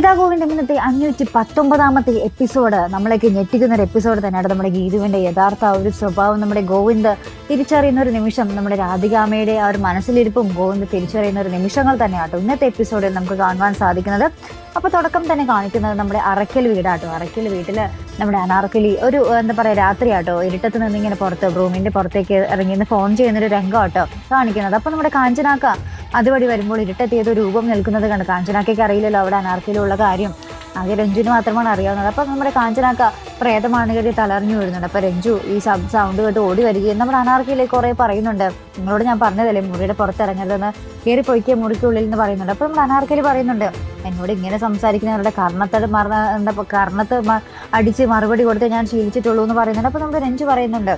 ഗീതാ ഗോവിന്ദം ഇന്നത്തെ 519 എപ്പിസോഡ് നമ്മളേക്ക് ഞെട്ടിക്കുന്ന ഒരു എപ്പിസോഡ് തന്നെയാണ്. നമ്മുടെ ഗീതുവിന്റെ യഥാർത്ഥ ഒരു സ്വഭാവം നമ്മുടെ ഗോവിന്ദ് തിരിച്ചറിയുന്ന ഒരു നിമിഷം, നമ്മുടെ രാധികാമ്മയുടെ ആ ഒരു മനസ്സിലിരിപ്പും ഗോവിന്ദ് തിരിച്ചറിയുന്ന ഒരു നിമിഷങ്ങൾ തന്നെയാട്ടോ ഇന്നത്തെ എപ്പിസോഡിൽ നമുക്ക് കാണുവാൻ സാധിക്കുന്നത്. അപ്പൊ തുടക്കം തന്നെ കാണിക്കുന്നത് നമ്മുടെ അറക്കൽ വീടാട്ടോ. അറക്കൽ വീട്ടില് നമ്മുടെ അനാർക്കലി ഒരു എന്താ പറയാ രാത്രിയാട്ടോ ഇരുട്ടത്ത് നിന്ന് ഇങ്ങനെ പുറത്ത് റൂമിന്റെ പുറത്തേക്ക് ഇറങ്ങി ഫോൺ ചെയ്യുന്നൊരു രംഗമാട്ടോ കാണിക്കുന്നത്. അപ്പൊ നമ്മുടെ കാഞ്ചനാക്ക അതുവഴി വരുമ്പോൾ ഇരുട്ടത്ത് ഏതോ രൂപം നിൽക്കുന്നത് കണ്ട് കാഞ്ചനാക്കയ്ക്ക് അറിയില്ലല്ലോ അവിടെ അനാർക്കലിയുള്ള കാര്യം. ആകെ രഞ്ജുവിന് മാത്രമാണ് അറിയാവുന്നത്. അപ്പൊ നമ്മുടെ കാഞ്ചനാക്ക പ്രേതമാണ് കരുതി തളർന്നു വീഴുന്നുണ്ട്. അപ്പൊ രഞ്ജു ഈ സൗണ്ട് കേട്ട് ഓടി വരികയും നമ്മുടെ അനാർക്കലിലേക്ക് കുറെ പറയുന്നുണ്ട്, നിങ്ങളോട് ഞാൻ പറഞ്ഞതല്ലേ മുറിയുടെ പുറത്തിറങ്ങരുതെന്ന്, കയറി പൊയ്ക്കുക മുറിക്കുള്ളിൽ എന്ന് പറയുന്നുണ്ട്. അപ്പൊ നമ്മുടെ അനാർക്കലി പറയുന്നുണ്ട്, എന്നോട് ഇങ്ങനെ സംസാരിക്കുന്നവരുടെ കർണത്ത് അടിച്ച് മറുപടി കൊടുത്ത് ഞാൻ ശീലിച്ചിട്ടുള്ളൂ എന്ന് പറയുന്നുണ്ട്. അപ്പൊ നമ്മുടെ രഞ്ജു പറയുന്നുണ്ട്,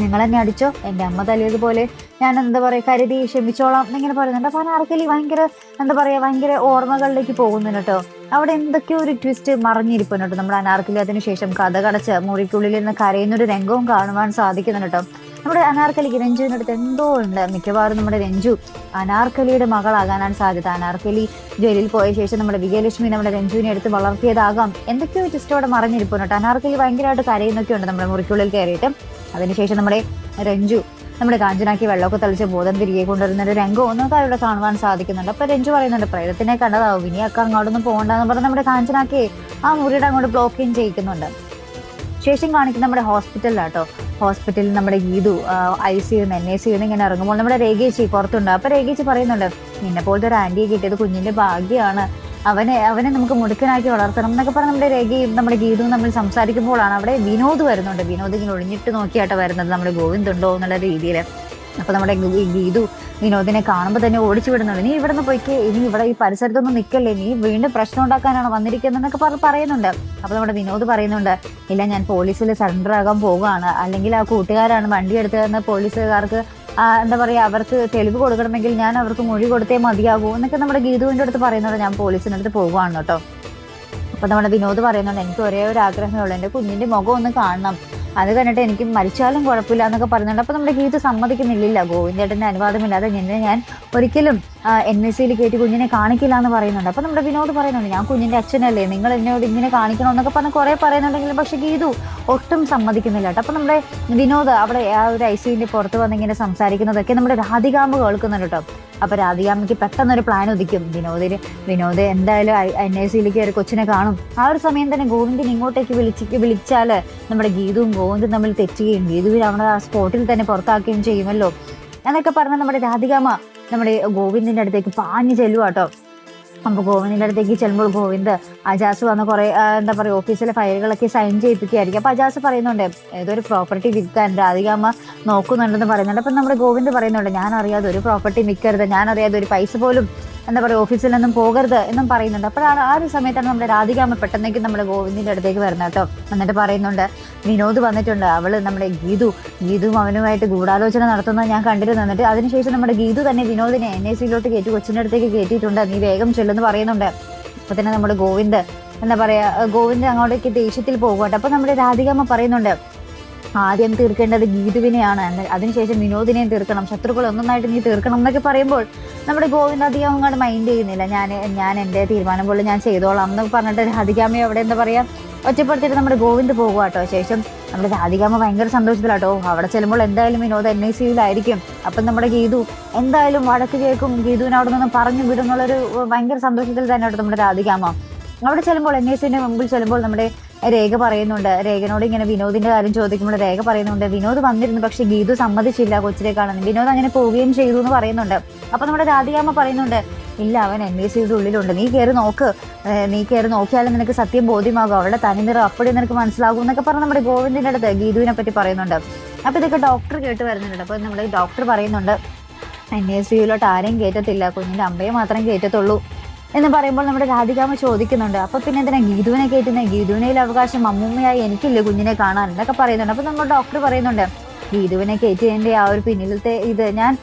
നിങ്ങൾ എന്നെ അടിച്ചോ, എൻ്റെ അമ്മ തല്ലിയതുപോലെ ഞാൻ എന്താ പറയുക കരുതി ക്ഷമിച്ചോളാം എന്നിങ്ങനെ പറയുന്നുണ്ട്. അപ്പൊ അനാർക്കലി ഭയങ്കര ഓർമ്മകളിലേക്ക് പോകുന്നുണ്ട് കേട്ടോ. അവിടെ എന്തൊക്കെയോ ഒരു ട്വിസ്റ്റ് മറിഞ്ഞിരിപ്പുണ്ട് കേട്ടോ. നമ്മുടെ അനാർക്കലി അതിനുശേഷം കഥ കടച്ച് മുറിക്കുള്ളിൽ നിന്ന് കരയുന്നൊരു രംഗവും കാണുവാൻ സാധിക്കുന്നുണ്ട് കേട്ടോ. നമ്മുടെ അനാർക്കലിക്ക് രഞ്ജുവിൻ്റെ അടുത്ത് എന്തോ ഉണ്ട്. മിക്കവാറും നമ്മുടെ രഞ്ജു അനാർക്കലിയുടെ മകളാകാനാണ് സാധ്യത. അനാർക്കലി ജയിലിൽ പോയ ശേഷം നമ്മുടെ വിജയലക്ഷ്മി നമ്മുടെ രഞ്ജുവിനെ എടുത്ത് വളർത്തിയതാകാം. എന്തൊക്കെയോ ട്വിസ്റ്റോടെ മറിഞ്ഞിരിപ്പുണ്ട് കേട്ടോ. അനാർക്കലി ഭയങ്കരമായിട്ട് കരയുന്നൊക്കെ ഉണ്ട് നമ്മുടെ മുറിക്കുള്ളിൽ കയറിയിട്ട്. അതിനുശേഷം നമ്മുടെ രഞ്ജു നമ്മുടെ കാഞ്ചനാക്കി വെള്ളമൊക്കെ തളിച്ച് ബോധം തിരികെ കൊണ്ടുവരുന്ന ഒരു രംഗം ഒന്നും ഇവിടെ കാണുവാൻ സാധിക്കുന്നുണ്ട്. അപ്പൊ രഞ്ജു പറയുന്നുണ്ട്, പ്രേതത്തിനെ കണ്ടതാവും, ഇനി അക്ക അങ്ങോട്ടൊന്നും പോകണ്ടെന്ന് പറഞ്ഞ് നമ്മുടെ കാഞ്ചനാക്കി ആ മുറിയുടെ അങ്ങോട്ട് ബ്ലോക്കിങ് ചെയ്യിക്കുന്നുണ്ട്. ശേഷം കാണിക്കുന്ന നമ്മുടെ ഹോസ്പിറ്റലിലാട്ടോ. ഹോസ്പിറ്റലിൽ നമ്മുടെ ഗീതു ICU NACU ഇങ്ങനെ ഇറങ്ങുമ്പോൾ നമ്മുടെ രേഖേച്ചി പുറത്തുണ്ട്. അപ്പൊ രേഖേച്ചി പറയുന്നുണ്ട്, നിന്നെ പോലത്തെ ഒരു ആന്റിയെ കിട്ടിയത് കുഞ്ഞിന്റെ ഭാഗ്യമാണ്, അവനെ നമുക്ക് മുടുക്കനാക്കി വളർത്തണം എന്നൊക്കെ പറഞ്ഞ് നമ്മുടെ രേഖയും നമ്മുടെ ഗീതവും നമ്മൾ സംസാരിക്കുമ്പോഴാണ് അവിടെ വിനോദ് വരുന്നുണ്ട്. വിനോദ് ഇങ്ങനെ ഒളിഞ്ഞിട്ട് നോക്കിയാട്ടോ വരുന്നത് നമ്മുടെ ഗോവിന്ദ് ഉണ്ടോ എന്നുള്ള രീതിയിൽ. അപ്പൊ നമ്മുടെ ഗീതു വിനോദിനെ കാണുമ്പോൾ തന്നെ ഓടിച്ചു വിടുന്നുണ്ട്, നീ ഇവിടെ നിന്ന് പോയിക്ക്, ഇനി ഇവിടെ ഈ പരിസരത്തൊന്നും നിൽക്കല്ലേ, നീ വീണ്ടും പ്രശ്നം ഉണ്ടാക്കാനാണ് വന്നിരിക്കുന്നതെന്നൊക്കെ പറയുന്നുണ്ട്. അപ്പൊ നമ്മുടെ വിനോദ് പറയുന്നുണ്ട്, ഇല്ല ഞാൻ പോലീസിൽ സറണ്ടർ ആകാൻ പോവുകയാണ്, അല്ലെങ്കിൽ ആ കൂട്ടുകാരാണ് വണ്ടി എടുത്തതെന്ന് പോലീസുകാർക്ക് എന്താ പറയാ അവർക്ക് തെളിവ് കൊടുക്കണമെങ്കിൽ ഞാൻ അവർക്ക് മൊഴി കൊടുത്തേ മതിയാകൂ എന്നൊക്കെ നമ്മുടെ ഗീതുവിന്റെ അടുത്ത് പറയുന്നുണ്ട്, ഞാൻ പോലീസിന്റെ അടുത്ത് പോകുവാണ് കേട്ടോ. അപ്പൊ നമ്മുടെ വിനോദ് പറയുന്നുണ്ട്, എനിക്ക് ഒരേ ഒരു ആഗ്രഹമേ ഉള്ളൂ, എൻ്റെ കുഞ്ഞിന്റെ മുഖം ഒന്ന് കാണണം, അത് കണ്ടിട്ട് എനിക്ക് മരിച്ചാലും കുഴപ്പമില്ല എന്നൊക്കെ പറയുന്നുണ്ട്. അപ്പൊ നമ്മുടെ ഗീതു സമ്മതിക്കുന്നില്ല, ഗോവിന്ദേട്ടന്റെ അനുവാദമില്ലാതെ ഞാൻ ഒരിക്കലും NACയിൽ കയറ്റി കുഞ്ഞിനെ കാണിക്കില്ല എന്ന് പറയുന്നുണ്ട്. അപ്പൊ നമ്മുടെ വിനോദ് പറയുന്നുണ്ട്, ഞാൻ കുഞ്ഞിന്റെ അച്ഛനല്ലേ, നിങ്ങൾ എന്നോട് ഇങ്ങനെ കാണിക്കണം എന്നൊക്കെ പറഞ്ഞ് കുറെ പറയുന്നുണ്ടെങ്കിലും പക്ഷെ ഗീതു ഒട്ടും സമ്മതിക്കുന്നില്ല കേട്ടോ. അപ്പൊ നമ്മുടെ വിനോദ് അവിടെ ആ ഒരു ICUവിന്റെ പുറത്ത് വന്ന് ഇങ്ങനെ സംസാരിക്കുന്നതൊക്കെ നമ്മുടെ രാധികാമ്മ കേൾക്കുന്നുണ്ട് കേട്ടോ. അപ്പൊ രാധികാമ്മയ്ക്ക് പെട്ടെന്നൊരു പ്ലാൻ ഉദിക്കും. വിനോദ് എന്തായാലും NACയിലേക്ക് ഒരു കൊച്ചിനെ കാണും, ആ ഒരു സമയം തന്നെ ഗോവിന്ദിനെ ഇങ്ങോട്ടേക്ക് വിളിച്ചാല് നമ്മുടെ ഗീതുവും ഗോവിന്ദും തമ്മിൽ തെറ്റുകയും ഗീതുവിനെ അവിടെ ആ സ്പോട്ടിൽ തന്നെ പുറത്താക്കുകയും ചെയ്യുമല്ലോ എന്നൊക്കെ പറഞ്ഞ് നമ്മുടെ രാധികാമ്മ നമ്മുടെ ഗോവിന്ദിന്റെ അടുത്തേക്ക് പാഞ്ഞു ചെല്ലുവാട്ടോ. അപ്പൊ ഗോവിന്ദിന്റെ അടുത്തേക്ക് ചെല്ലുമ്പോൾ ഗോവിന്ദ് അജാസ് വന്ന് കുറെ എന്താ പറയാ ഓഫീസിലെ ഫയലുകളൊക്കെ സൈൻ ചെയ്യിപ്പിക്കുകയായിരിക്കും. അപ്പൊ അജാസ് പറയുന്നുണ്ട്, ഏതൊരു പ്രോപ്പർട്ടി വിൽക്കാൻ രാധികാമ്മ നോക്കുന്നുണ്ടെന്ന് പറയുന്നുണ്ട്. അപ്പൊ നമ്മുടെ ഗോവിന്ദ് പറയുന്നുണ്ട്, ഞാൻ അറിയാതെ ഒരു പ്രോപ്പർട്ടി വിൽക്കരുത്, ഞാൻ അറിയാതെ ഒരു പൈസ പോലും എന്താ പറയുക ഓഫീസിൽ നിന്നും പോകരുത് എന്നും പറയുന്നുണ്ട്. അപ്പോഴാണ് ആ ഒരു സമയത്താണ് നമ്മുടെ രാധികാമ്മ പെട്ടെന്നേക്കും നമ്മുടെ ഗോവിന്ദിന്റെ അടുത്തേക്ക് വരുന്നത് കേട്ടോ. എന്നിട്ട് പറയുന്നുണ്ട്, വിനോദ് വന്നിട്ടുണ്ട്, അവള് നമ്മുടെ ഗീതുവും അവനുമായിട്ട് ഗൂഢാലോചന നടത്തുന്നത് ഞാൻ കണ്ടിരുന്നു. എന്നിട്ട് അതിനുശേഷം നമ്മുടെ ഗീതു തന്നെ വിനോദിനെ NACയിലോട്ട് കയറ്റി കൊച്ചിന്റെ അടുത്തേക്ക് കയറ്റിയിട്ടുണ്ട്, നീ വേഗം ചെല്ലുന്ന് പറയുന്നുണ്ട്. അപ്പൊ തന്നെ നമ്മുടെ ഗോവിന്ദ് അങ്ങോട്ടേക്ക് ദേഷ്യത്തിൽ പോകും. അപ്പൊ നമ്മുടെ രാധികാമ്മ പറയുന്നുണ്ട്, ആദ്യം തീർക്കേണ്ടത് ഗീതുവിനെയാണ്, അതിനുശേഷം വിനോദിനെയും തീർക്കണം, ശത്രുക്കൾ ഒന്നൊന്നായിട്ട് നീ തീർക്കണം എന്നൊക്കെ പറയുമ്പോൾ നമ്മുടെ ഗോവിന്ദ് അധികം അങ്ങോട്ട് മൈൻഡ് ചെയ്യുന്നില്ല. ഞാൻ എൻ്റെ തീരുമാനം പോലെ ഞാൻ ചെയ്തോളാം എന്നൊക്കെ പറഞ്ഞിട്ട് രാധികാമ്മയെ അവിടെ എന്താ പറയാ ഒറ്റപ്പെടുത്തിയിട്ട് നമ്മുടെ ഗോവിന്ദ് പോകുക കേട്ടോ. ശേഷം നമ്മുടെ രാധികാമ്മ ഭയങ്കര സന്തോഷത്തിലാട്ടോ. അവിടെ ചെല്ലുമ്പോൾ എന്തായാലും വിനോദ് NACയിലായിരിക്കും. അപ്പം നമ്മുടെ ഗീതു എന്തായാലും വഴക്ക് കേൾക്കും, ഗീതുവിനെ അവിടെ നിന്ന് പറഞ്ഞു വിടും എന്നുള്ളൊരു ഭയങ്കര സന്തോഷത്തിൽ തന്നെ കേട്ടോ നമ്മുടെ രാധികാമ്മ. അവിടെ ചെല്ലുമ്പോൾ NACന്റെ മുമ്പിൽ ചെല്ലുമ്പോൾ നമ്മുടെ രേഖ പറയുന്നുണ്ട്, രേഖനോട് ഇങ്ങനെ വിനോദിന്റെ കാര്യം ചോദിക്കുമ്പോൾ രേഖ പറയുന്നുണ്ട്, വിനോദ് വന്നിരുന്നു പക്ഷെ ഗീതു സമ്മതിച്ചില്ല കൊച്ചിനെ കാണാൻ, വിനോദ് അങ്ങനെ പോവുകയും ചെയ്തു എന്ന് പറയുന്നുണ്ട്. അപ്പൊ നമ്മുടെ രാധികാമ്മ പറയുന്നുണ്ട്, ഇല്ല അവൻ NACയുടെ ഉള്ളിലുണ്ട്, നീ കയറി നോക്കിയാലും നിനക്ക് സത്യം ബോധ്യമാകും, അവളുടെ തനിനിറം അപ്പടി നിനക്ക് മനസ്സിലാകും എന്നൊക്കെ പറഞ്ഞ് നമ്മുടെ ഗോവിന്ദിന്റെ അടുത്ത് ഗീതുവിനെ പറ്റി പറയുന്നുണ്ട്. അപ്പൊ ഇതൊക്കെ ഡോക്ടർ കേട്ട് വരുന്നുണ്ട്. അപ്പൊ നമ്മുടെ ഡോക്ടർ പറയുന്നുണ്ട്, NACയിലോട്ട് ആരെയും കയറ്റത്തില്ല, കുഞ്ഞിന്റെ അമ്മയെ മാത്രം കയറ്റത്തുള്ളൂ എന്ന് പറയുമ്പോൾ നമ്മുടെ രാധികാമ്മ ചോദിക്കുന്നുണ്ട്, അപ്പൊ പിന്നെ എന്തിനാ ഗീതുവിനെ കയറ്റുന്നത്, ഗീതുവിനയിൽ അവകാശം അമ്മൂമ്മയായി എനിക്കില്ലേ കുഞ്ഞിനെ കാണാൻ എന്നൊക്കെ പറയുന്നുണ്ട്. അപ്പൊ നമ്മുടെ ഡോക്ടർ പറയുന്നുണ്ട്, ഗീതുവിനെ കയറ്റിയതിൻ്റെ ആ ഒരു പിന്നിലത്തെ ഇത് ഞാൻ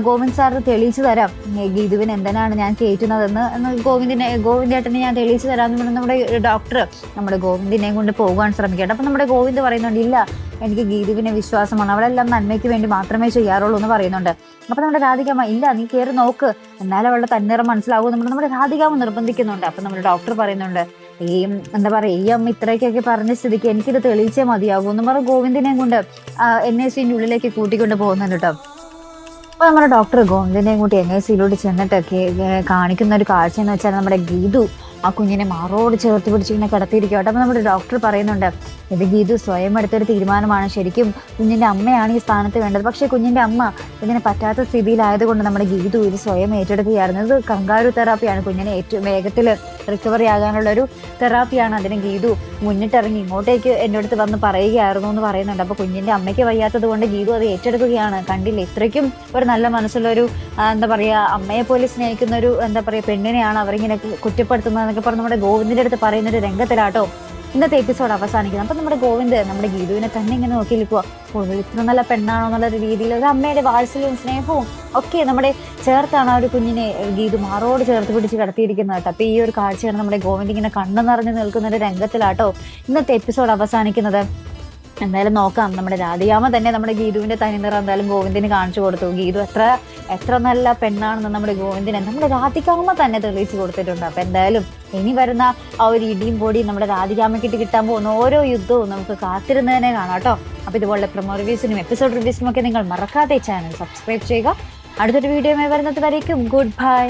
ഗോവിന്ദ് സാറിന് തെളിയിച്ചു തരാം, ഗീതുവിന് എന്തിനാണ് ഞാൻ കയറ്റുന്നതെന്ന് ഗോവിന്ദേട്ടനെ ഞാൻ തെളിയിച്ചു തരാമെന്ന് പറഞ്ഞ് നമ്മുടെ ഡോക്ടർ നമ്മുടെ ഗോവിന്ദിനെയും കൊണ്ട് പോകാൻ ശ്രമിക്കട്ടെ. അപ്പം നമ്മുടെ ഗോവിന്ദ് പറയുന്നുണ്ട്, ഇല്ല എനിക്ക് ഗീതുവിനെ വിശ്വാസമാണ്, അവളെല്ലാം നന്മയ്ക്ക് വേണ്ടി മാത്രമേ ചെയ്യാറുള്ളൂ എന്ന് പറയുന്നുണ്ട്. അപ്പം നമ്മുടെ രാധികാമ്മ, ഇല്ല നീ കയറി നോക്ക്, എന്നാലും അവളുടെ തന്നിറം മനസ്സിലാവും നമ്മുടെ രാധികാമ്മ നിർബന്ധിക്കുന്നുണ്ട്. അപ്പം നമ്മുടെ ഡോക്ടർ പറയുന്നുണ്ട്, എന്താ പറയാ, ഈ അമ്മ ഇത്രയ്ക്കൊക്കെ പറഞ്ഞ സ്ഥിതിക്ക് എനിക്കിത് തെളിയിച്ചേ മതിയാകൂ എന്ന് പറഞ്ഞ ഗോവിന്ദിനെയും കൊണ്ട് NICU ഉള്ളിലേക്ക് കൂട്ടിക്കൊണ്ട് പോകുന്നുണ്ട് കേട്ടോ. അപ്പൊ നമ്മുടെ ഡോക്ടർ ഗോവിന്ദിനെയും കൂട്ടി NICU ചെന്നിട്ടൊക്കെ കാണിക്കുന്ന ഒരു കാഴ്ച എന്ന് വെച്ചാൽ നമ്മുടെ ഗീതു ആ കുഞ്ഞിനെ മാറോട് ചേർത്ത് പിടിച്ചിങ്ങനെ കിടത്തിയിരിക്കട്ടെ. അപ്പൊ നമ്മുടെ ഡോക്ടർ പറയുന്നുണ്ട്, ഇത് ഗീതു സ്വയം എടുത്തൊരു തീരുമാനമാണ്, ശരിക്കും കുഞ്ഞിന്റെ അമ്മയാണ് ഈ സ്ഥാനത്ത് വേണ്ടത്, പക്ഷെ കുഞ്ഞിന്റെ അമ്മ ഇതിന് പറ്റാത്ത സ്ഥിതിയിലായതുകൊണ്ട് നമ്മുടെ ഗീതു ഇത് സ്വയം ഏറ്റെടുക്കുകയായിരുന്നു. ഇത് കങ്കാരു തെറാപ്പിയാണ്, കുഞ്ഞിനെ ഏറ്റവും വേഗത്തിൽ റിക്കവറി ആകാനുള്ള ഒരു തെറാപ്പിയാണ്. അതിന് ഗീതു മുന്നിട്ടിറങ്ങി ഇങ്ങോട്ടേക്ക് എൻ്റെ അടുത്ത് വന്ന് പറയുകയായിരുന്നു എന്ന് പറയുന്നുണ്ട്. അപ്പൊ കുഞ്ഞിന്റെ അമ്മയ്ക്ക് വയ്യാത്തത് കൊണ്ട് ഗീതു അത് ഏറ്റെടുക്കുകയാണ്. കണ്ടില്ല, ഇത്രയ്ക്കും ഒരു നല്ല മനസ്സുള്ളൊരു എന്താ പറയാ, അമ്മയെ പോലെ സ്നേഹിക്കുന്ന ഒരു എന്താ പറയാ പെണ്ണിനെയാണ് അവരിങ്ങനെ കുറ്റപ്പെടുത്തുന്നത് എന്നൊക്കെ പറഞ്ഞ് നമ്മുടെ ഗോവിന്ദിന്റെ അടുത്ത് പറയുന്ന ഒരു രംഗത്തിലാട്ടോ ഇന്നത്തെ എപ്പിസോഡ് അവസാനിക്കുന്നത്. അപ്പൊ നമ്മുടെ ഗോവിന്ദ് നമ്മുടെ ഗീതുവിനെ തന്നെ ഇങ്ങനെ നോക്കി നിൽക്കുക, ഇത്ര നല്ല പെണ്ണാണോ എന്നുള്ള രീതിയിൽ ഒരു അമ്മയുടെ വാത്സല്യവും സ്നേഹവും ഒക്കെ നമ്മുടെ ചേർത്താണ് ആ ഒരു കുഞ്ഞിനെ ഗീതു മാറോട് ചേർത്ത് പിടിച്ച് കിടത്തിയിരിക്കുന്നത് കേട്ടോ. അപ്പൊ ഈ ഒരു കാഴ്ചയാണ് നമ്മുടെ ഗോവിന്ദ് ഇങ്ങനെ കണ്ണു നിറഞ്ഞു നിൽക്കുന്ന ഒരു രംഗത്തിലാട്ടോ ഇന്നത്തെ എപ്പിസോഡ് അവസാനിക്കുന്നത്. എന്തായാലും നോക്കാം, നമ്മുടെ രാധികാമ്മ തന്നെ നമ്മുടെ ഗീതുവിന്റെ തനിനിറം എന്തായാലും ഗോവിന്ദിന് കാണിച്ചു കൊടുത്തു. ഗീതു എത്ര നല്ല പെണ്ണാണെന്ന് നമ്മുടെ ഗോവിന്ദിനെ നമ്മുടെ രാധികാമ്മ തന്നെ തെളിയിച്ചു കൊടുത്തിട്ടുണ്ട്. അപ്പൊ എന്തായാലും ഇനി വരുന്ന ആ ഒരു ഇടിയും പൊടിയും നമ്മുടെ രാധികാമ്മയ്ക്കിട്ട് കിട്ടാൻ പോകുന്ന ഓരോ യുദ്ധവും നമുക്ക് കാത്തിരുന്ന് തന്നെ കാണാം കേട്ടോ. അപ്പൊ ഇതുപോലെ പ്രൊമോ റിവ്യൂസിനും എപ്പിസോഡ് റിവ്യൂസിനും ഒക്കെ നിങ്ങൾ മറക്കാതെ ചാനൽ സബ്സ്ക്രൈബ് ചെയ്യുക. അടുത്തൊരു വീഡിയോയുമായി വരുന്നത് വരേക്കും ഗുഡ് ബൈ.